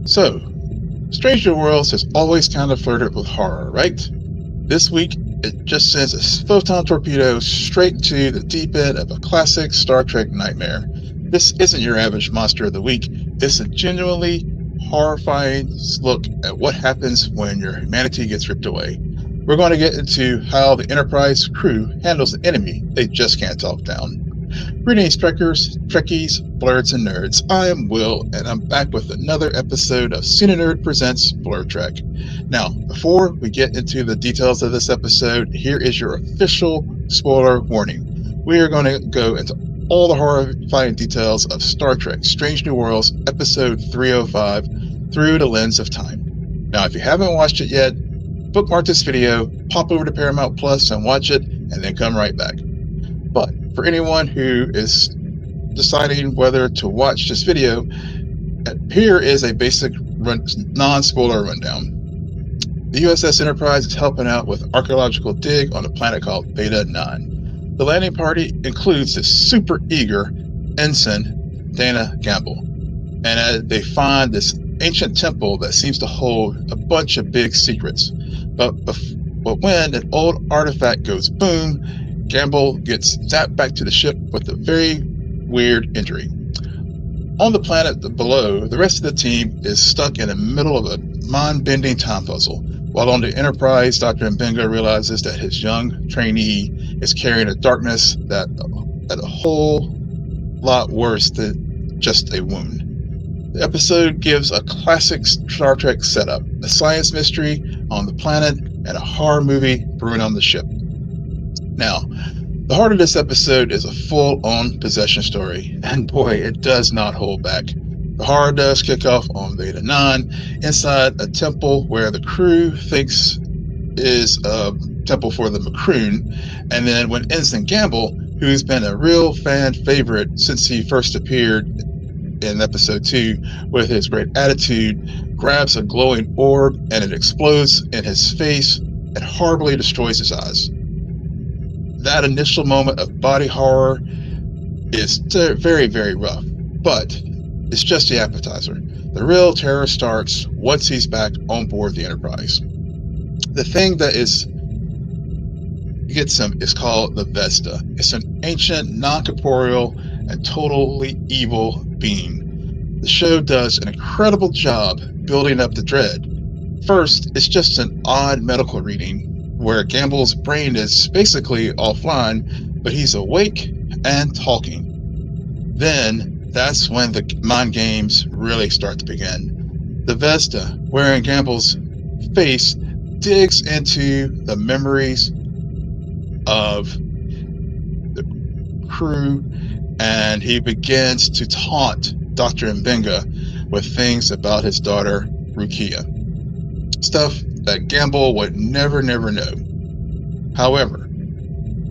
So, Strange New Worlds has always kind of flirted with horror, right? This week, it just sends a photon torpedo straight into the deep end of a classic Star Trek nightmare. This isn't your average monster of the week. It's a genuinely horrifying look at what happens when your humanity gets ripped away. We're going to get into how the Enterprise crew handles the enemy they just can't talk down. Greetings, Trekkers, Trekkies, Blurs, and Nerds. I am Will, and I'm back with another episode of Cine Nerd Presents Blur Trek. Now, before we get into the details of this episode, here is your official spoiler warning. We are going to go into all the horrifying details of Star Trek Strange New Worlds, Episode 305, through the lens of time. Now, if you haven't watched it yet, bookmark this video, pop over to Paramount Plus and watch it, and then come right back. But for anyone who is deciding whether to watch this video, here is a basic non-spoiler rundown. The USS Enterprise is helping out with an archaeological dig on a planet called Beta 9. The landing party includes this super eager Ensign Gamble, and they find this ancient temple that seems to hold a bunch of big secrets. But when an old artifact goes boom, Gamble gets zapped back to the ship with a very weird injury. On the planet below, the rest of the team is stuck in the middle of a mind-bending time puzzle. While on the Enterprise, Dr. Mbenga realizes that his young trainee is carrying a darkness that a whole lot worse than just a wound. The episode gives a classic Star Trek setup, a science mystery on the planet, and a horror movie brewing on the ship. Now, the heart of this episode is a full-on possession story, and boy, it does not hold back. The horror does kick off on Beta 9, inside a temple where the crew thinks is a temple for the Maroon, and then when Ensign Gamble, who's been a real fan favorite since he first appeared in Episode 2 with his great attitude, grabs a glowing orb and it explodes in his face and horribly destroys his eyes. That initial moment of body horror is very, very rough, but it's just the appetizer. The real terror starts once he's back on board the Enterprise. The thing that gets him is called the Vezda. It's an ancient, non-corporeal, and totally evil being. The show does an incredible job building up the dread. First, it's just an odd medical reading where Gamble's brain is basically offline, but he's awake and talking. Then, that's when the mind games really start to begin. The Vezda, wearing Gamble's face, digs into the memories of the crew, and he begins to taunt Dr. Mbenga with things about his daughter, Rukia. Stuff that Gamble would never know. However,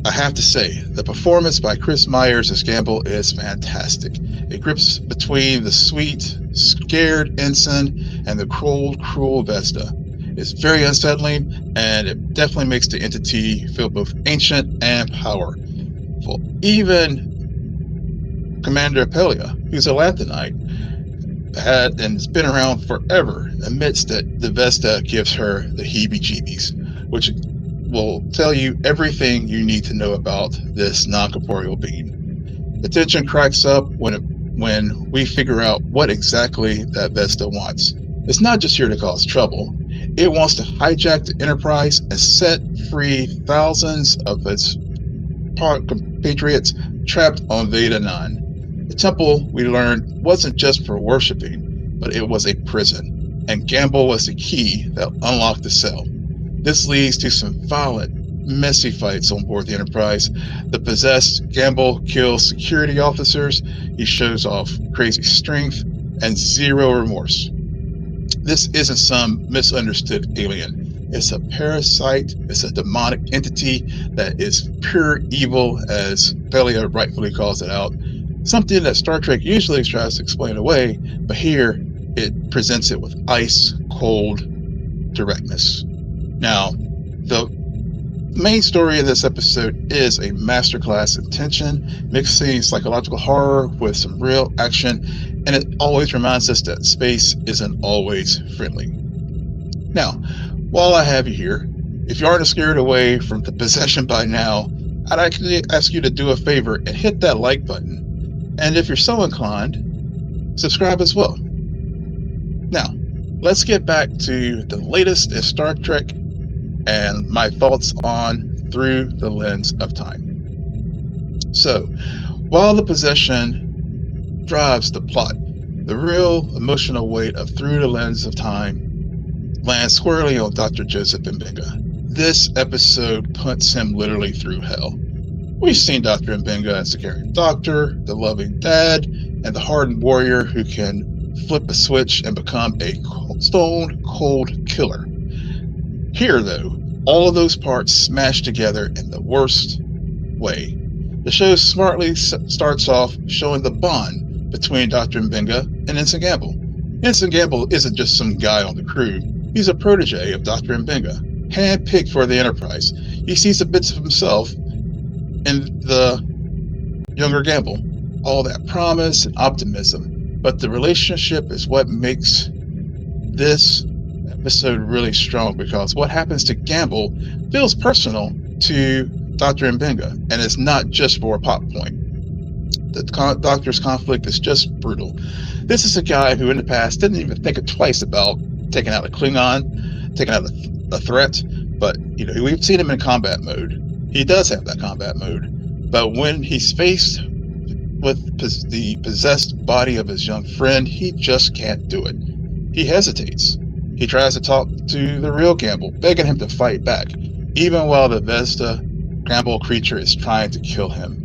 I have to say, the performance by Chris Myers as Gamble is fantastic. It grips between the sweet, scared ensign and the cold, cruel Vezda. It's very unsettling, and it definitely makes the entity feel both ancient and powerful. Even Commander Pelia, who's a Lathanite, had and has been around forever, admits that the Vezda gives her the heebie-jeebies, which will tell you everything you need to know about this non-corporeal being. The tension cracks up when we figure out what exactly that Vezda wants. It's not just here to cause trouble. It wants to hijack the Enterprise and set free thousands of its compatriots trapped on Beta 9. The temple, we learned, wasn't just for worshipping, but it was a prison, and Gamble was the key that unlocked the cell. This leads to some violent, messy fights on board the Enterprise. The possessed Gamble kills security officers, he shows off crazy strength, and zero remorse. This isn't some misunderstood alien. It's a parasite, it's a demonic entity that is pure evil, as Pelia rightfully calls it out. Something that Star Trek usually tries to explain away, but here it presents it with ice cold directness. Now, the main story of this episode is a masterclass in tension, mixing psychological horror with some real action, and it always reminds us that space isn't always friendly. Now, while I have you here, if you aren't scared away from the possession by now, I'd actually ask you to do a favor and hit that like button. And if you're so inclined, subscribe as well. Now, let's get back to the latest in Star Trek and my thoughts on Through the Lens of Time. So, while the possession drives the plot, the real emotional weight of Through the Lens of Time lands squarely on Dr. Joseph Mbenga. This episode puts him literally through hell. We've seen Dr. Mbenga as the caring doctor, the loving dad, and the hardened warrior who can flip a switch and become a stone cold killer. Here, though, all of those parts smash together in the worst way. The show smartly starts off showing the bond between Dr. Mbenga and Ensign Gamble. Ensign Gamble isn't just some guy on the crew. He's a protege of Dr. Mbenga, handpicked for the Enterprise. He sees the bits of himself in the younger Gamble, all that promise and optimism. But the relationship is what makes this episode really strong, because what happens to Gamble feels personal to Dr. Mbenga, and it's not just for a plot point. The Doctor's conflict is just brutal. This is a guy who in the past didn't even think twice about taking out a Klingon, taking out a threat, but we've seen him in combat mode. He does have that combat mode, but when he's faced with the possessed body of his young friend, he just can't do it. He hesitates. He tries to talk to the real Gamble, begging him to fight back, even while the Vezda Gamble creature is trying to kill him.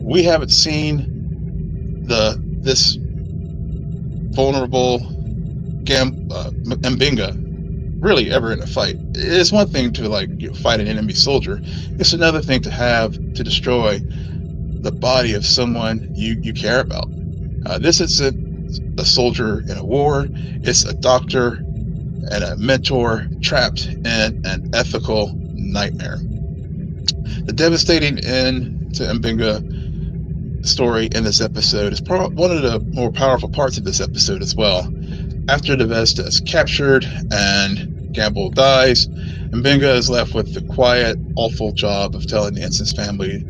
We haven't seen this vulnerable Mbenga really ever in a fight. It's one thing to fight an enemy soldier. It's another thing to have to destroy the body of someone you care about. This isn't a soldier in a war. It's a doctor and a mentor trapped in an ethical nightmare. The devastating end to Mbenga story in this episode is one of the more powerful parts of this episode as well. After the Vezda is captured and Gamble dies, Mbenga is left with the quiet, awful job of telling the Ensign's family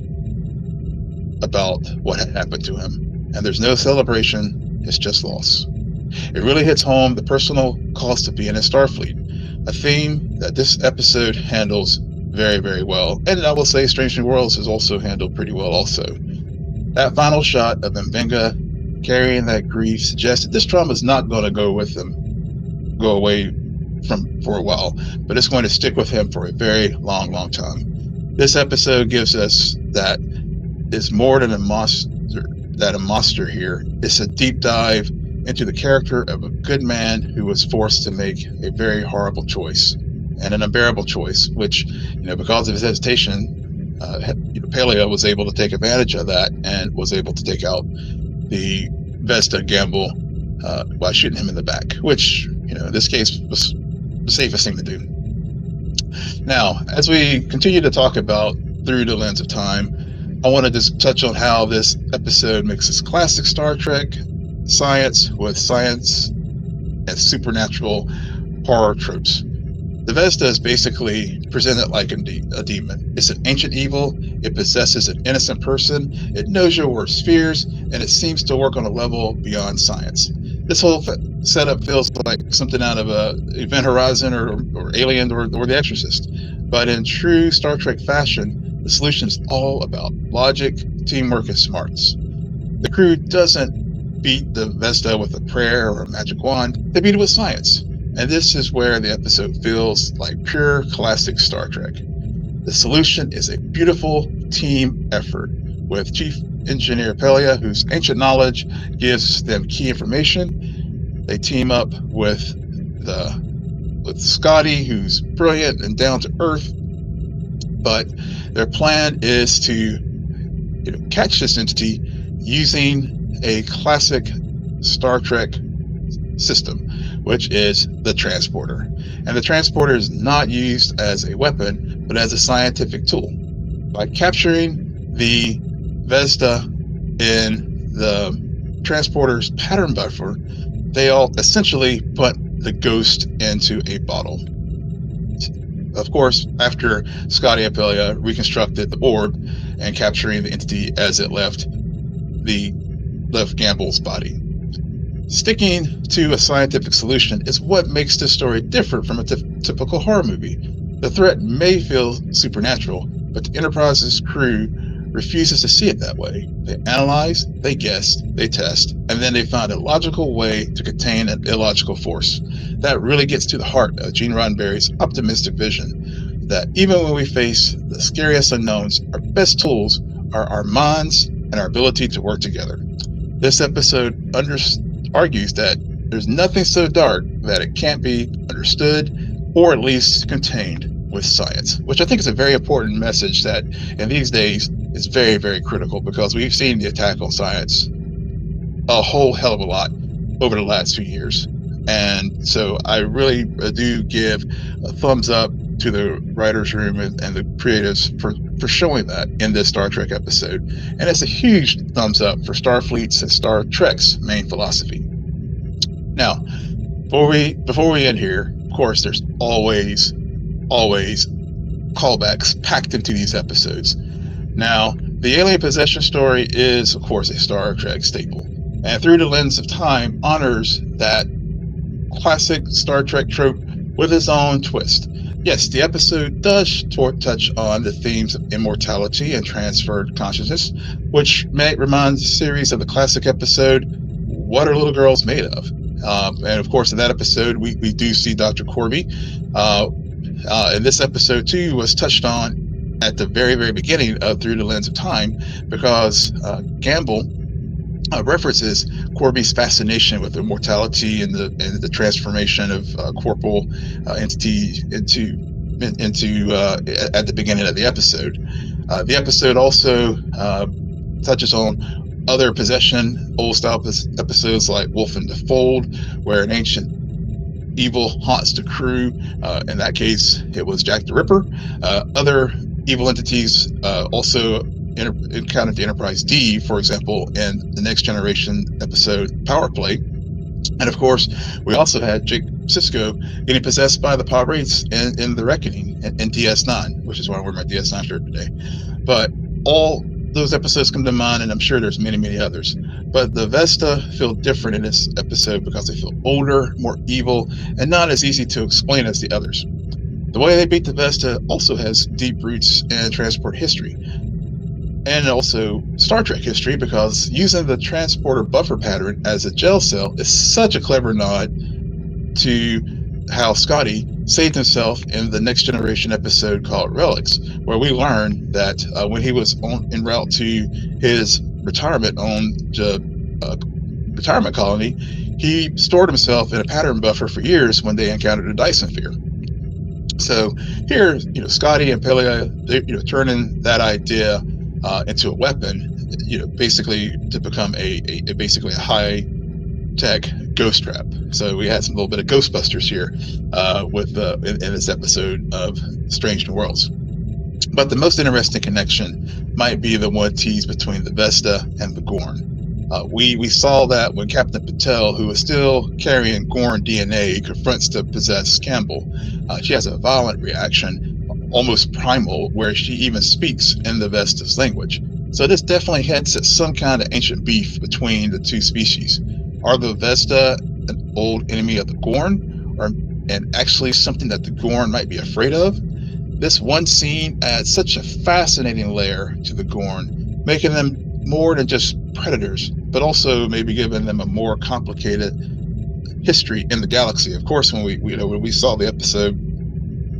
about what had happened to him. And there's no celebration, it's just loss. It really hits home the personal cost of being in Starfleet, a theme that this episode handles very, very well. And I will say Strange New Worlds is also handled pretty well also. That final shot of Mbenga carrying that grief suggests that this trauma is not going to go away for a while, but it's going to stick with him for a very long, long time. This episode gives us that it's more than a monster here. It's a deep dive into the character of a good man who was forced to make a very horrible choice and an unbearable choice, which, because of his hesitation, Paleo was able to take advantage of that and was able to take out the Vezda Gamble by shooting him in the back, which, in this case was the safest thing to do. Now, as we continue to talk about Through the Lens of Time, I want to just touch on how this episode mixes classic Star Trek science with science and supernatural horror tropes. The Vezda is basically presented like a demon. It's an ancient evil. It possesses an innocent person. It knows your worst fears, and it seems to work on a level beyond science. This whole setup feels like something out of Event Horizon or Alien or The Exorcist. But in true Star Trek fashion, the solution is all about logic, teamwork, and smarts. The crew doesn't beat the Vezda with a prayer or a magic wand. They beat it with science. And this is where the episode feels like pure classic Star Trek. The solution is a beautiful team effort with Chief Engineer Pelia, whose ancient knowledge gives them key information. They team up with Scotty, who's brilliant and down to earth. But their plan is to catch this entity using a classic Star Trek system which is the transporter. And the transporter is not used as a weapon, but as a scientific tool. By capturing the Vezda in the transporter's pattern buffer, they all essentially put the ghost into a bottle. Of course, after Scotty and Pelia reconstructed the orb and capturing the entity as it left Gamble's body. Sticking to a scientific solution is what makes this story different from a typical horror movie. The threat may feel supernatural, but the Enterprise's crew refuses to see it that way. They analyze, they guess, they test, and then they find a logical way to contain an illogical force. That really gets to the heart of Gene Roddenberry's optimistic vision, that even when we face the scariest unknowns, our best tools are our minds and our ability to work together. This episode argues that there's nothing so dark that it can't be understood or at least contained with science, which I think is a very important message that in these days is very, very critical, because we've seen the attack on science a whole hell of a lot over the last few years. And so I really do give a thumbs up to the writers' room and the creatives for showing that in this Star Trek episode. And it's a huge thumbs up for Starfleet's and Star Trek's main philosophy. Now, before we end here, of course, there's always callbacks packed into these episodes. Now, the alien possession story is, of course, a Star Trek staple, and Through the Lens of Time honors that classic Star Trek trope with its own twist. Yes, the episode does touch on the themes of immortality and transferred consciousness, which may remind the series of the classic episode, What Are Little Girls Made Of? And of course, in that episode, we do see Dr. Corby. And this episode, too, was touched on at the very, very beginning of Through the Lens of Time, because Gamble references Corby's fascination with immortality and the transformation of corporal entity into at the beginning of the episode. The episode also touches on other possession, old style episodes like Wolf in the Fold, where an ancient evil haunts the crew. In that case, it was Jack the Ripper. Other evil entities also encountered the Enterprise D, for example, in the Next Generation episode Power Play. And of course, we also had Jake Sisko getting possessed by the Pirates in The Reckoning in DS9, which is why I wear my DS9 shirt today. But all those episodes come to mind, and I'm sure there's many, many others. But the Vezda feel different in this episode because they feel older, more evil, and not as easy to explain as the others. The way they beat the Vezda also has deep roots in transport history, and also Star Trek history, because using the transporter buffer pattern as a gel cell is such a clever nod to how Scotty saved himself in the Next Generation episode called Relics, where we learn that when he was en route to his retirement on the retirement colony, he stored himself in a pattern buffer for years when they encountered a Dyson sphere. So here, Scotty and Pelia, they're turning that idea into a weapon, basically to become basically a high tech ghost trap. So we had some little bit of Ghostbusters here with in this episode of Strange New Worlds. But the most interesting connection might be the one teased between the Vezda and the Gorn. We saw that when Captain Patel, who is still carrying Gorn DNA, confronts the possessed Gamble. She has a violent reaction, almost primal, where she even speaks in the Vezda's language. So this definitely hints at some kind of ancient beef between the two species. Are the Vezda an old enemy of the Gorn, and actually something that the Gorn might be afraid of? This one scene adds such a fascinating layer to the Gorn, making them more than just predators, but also maybe giving them a more complicated history in the galaxy. Of course, when we saw the episode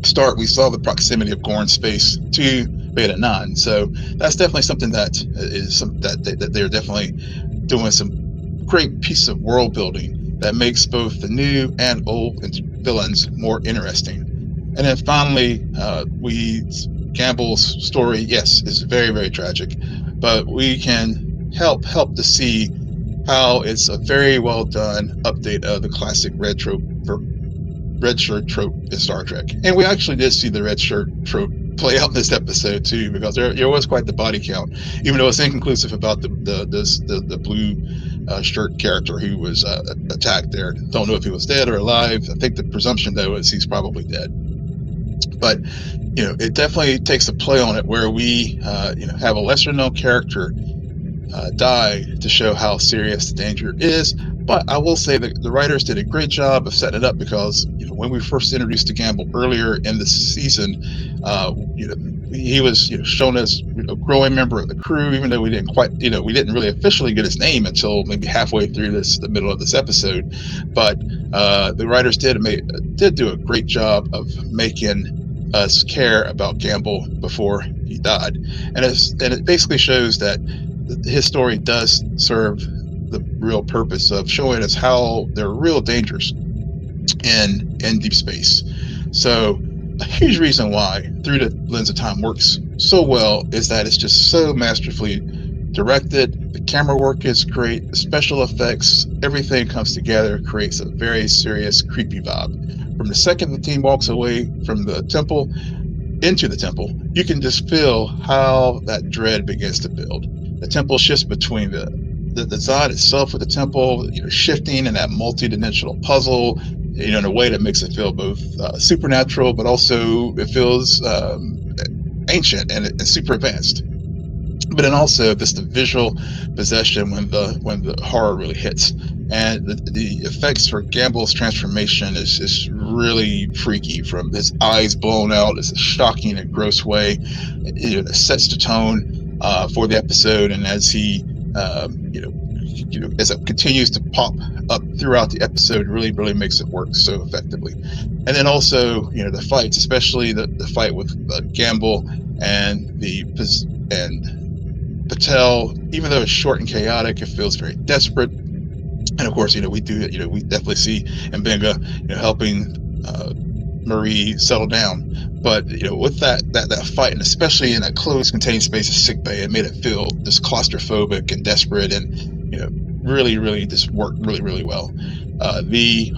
start, we saw the proximity of Gorn space to Beta 9. So that's definitely something that they're definitely doing some great piece of world building that makes both the new and old villains more interesting. And then finally, Gamble's story, yes, is very, very tragic, but we can help to see how it's a very well done update of the classic red shirt trope in Star Trek. And we actually did see the red shirt trope play out in this episode too, because there was quite the body count, even though it's inconclusive about the blue shirt character who was attacked there. Don't know if he was dead or alive. I think the presumption though is he's probably dead. But it definitely takes a play on it where we have a lesser known character die to show how serious the danger is. But I will say that the writers did a great job of setting it up, because when we first introduced to Gamble earlier in the season, he was shown as a growing member of the crew, even though we didn't really officially get his name until maybe halfway through the middle of this episode. But the writers did do a great job of making us care about Gamble before he died, and it basically shows that his story does serve the real purpose of showing us how there are real dangers in deep space. So a huge reason why Through the Lens of Time works so well is that it's just so masterfully directed. The camera work is great, the special effects, everything comes together, creates a very serious, creepy vibe. From the second the team walks away from the temple into the temple, you can just feel how that dread begins to build. The temple shifts between the design itself of the temple, shifting in that multi-dimensional puzzle, in a way that makes it feel both supernatural, but also it feels ancient and super advanced. But then also just the visual possession when the horror really hits, and the effects for Gamble's transformation is really freaky. From his eyes blown out, it's a shocking and gross way. It sets the tone for the episode, and as he as it continues to pop up throughout the episode, really makes it work so effectively. And then also the fights, especially the fight with Gamble and Patel, even though it's short and chaotic, it feels very desperate. And of course, we definitely see Mbenga, helping Marie settle down. But with that fight, and especially in a closed, contained space of sickbay, it made it feel just claustrophobic and desperate, and really just worked really well. The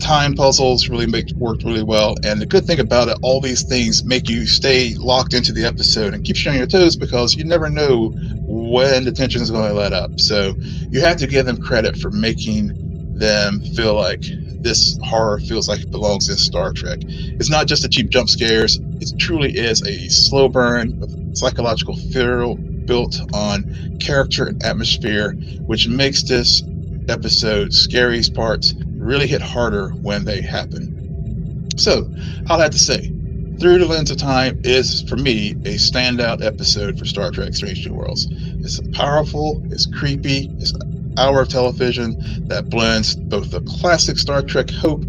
time puzzles worked really well, and the good thing about it, all these things make you stay locked into the episode and keep you on your toes, because you never know when the tension is going to let up. So you have to give them credit for making them feel like this horror feels like it belongs in Star Trek. It's not just the cheap jump scares. It truly is a slow burn of psychological fear built on character and atmosphere, which makes this episode's scariest parts really hit harder when they happen. So, I'll have to say, Through the Lens of Time is, for me, a standout episode for Star Trek Strange New Worlds. It's powerful, it's creepy, it's an hour of television that blends both the classic Star Trek hope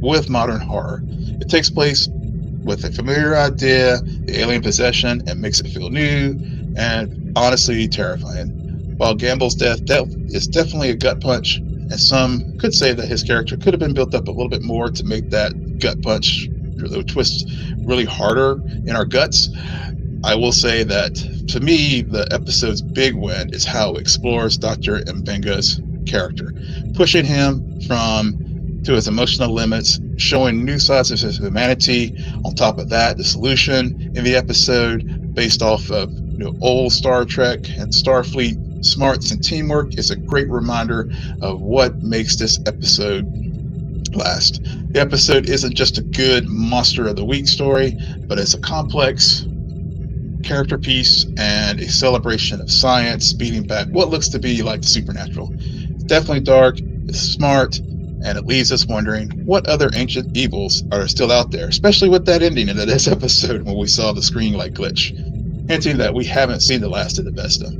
with modern horror. It takes place with a familiar idea, the alien possession, and makes it feel new and honestly terrifying. While Gamble's death is definitely a gut punch, and some could say that his character could have been built up a little bit more to make that gut punch twist really harder in our guts, I will say that, to me, the episode's big win is how it explores Dr. Mbenga's character, pushing him to his emotional limits, showing new sides of his humanity. On top of that, the solution in the episode, based off of old Star Trek and Starfleet smarts and teamwork, is a great reminder of what makes this episode last. The episode isn't just a good monster of the week story, but it's a complex character piece and a celebration of science beating back what looks to be like the supernatural. It's definitely dark, it's smart, and it leaves us wondering what other ancient evils are still out there, especially with that ending into this episode when we saw the screen light glitch, hinting that we haven't seen the last of the Vezda.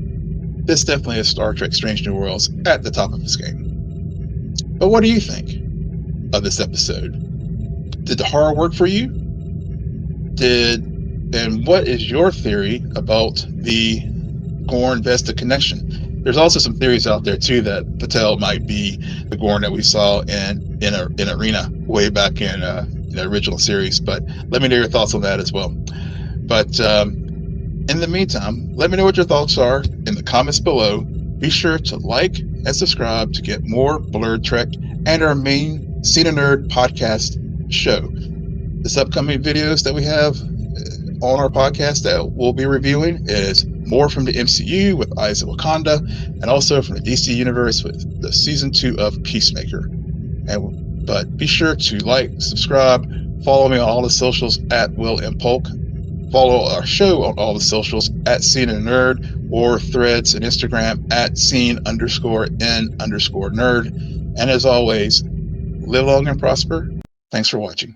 This definitely is Star Trek Strange New Worlds at the top of its game. But what do you think of this episode? Did the horror work for you? And what is your theory about the Gorn Vezda connection? There's also some theories out there too that Patel might be the Gorn that we saw in Arena way back in the original series. But let me know your thoughts on that as well. But in the meantime, let me know what your thoughts are in the comments below. Be sure to like and subscribe to get more Blurred Trek and our main Scene a Nerd podcast show. This upcoming videos that we have on our podcast that we'll be reviewing is more from the MCU with Eyes of Wakanda, and also from the DC Universe with the Season 2 of Peacemaker. But be sure to like, subscribe, follow me on all the socials at Will Polk. Follow our show on all the socials at Scene a Nerd, or Threads and Instagram at Scene_N_Nerd. And as always, live long and prosper. Thanks for watching.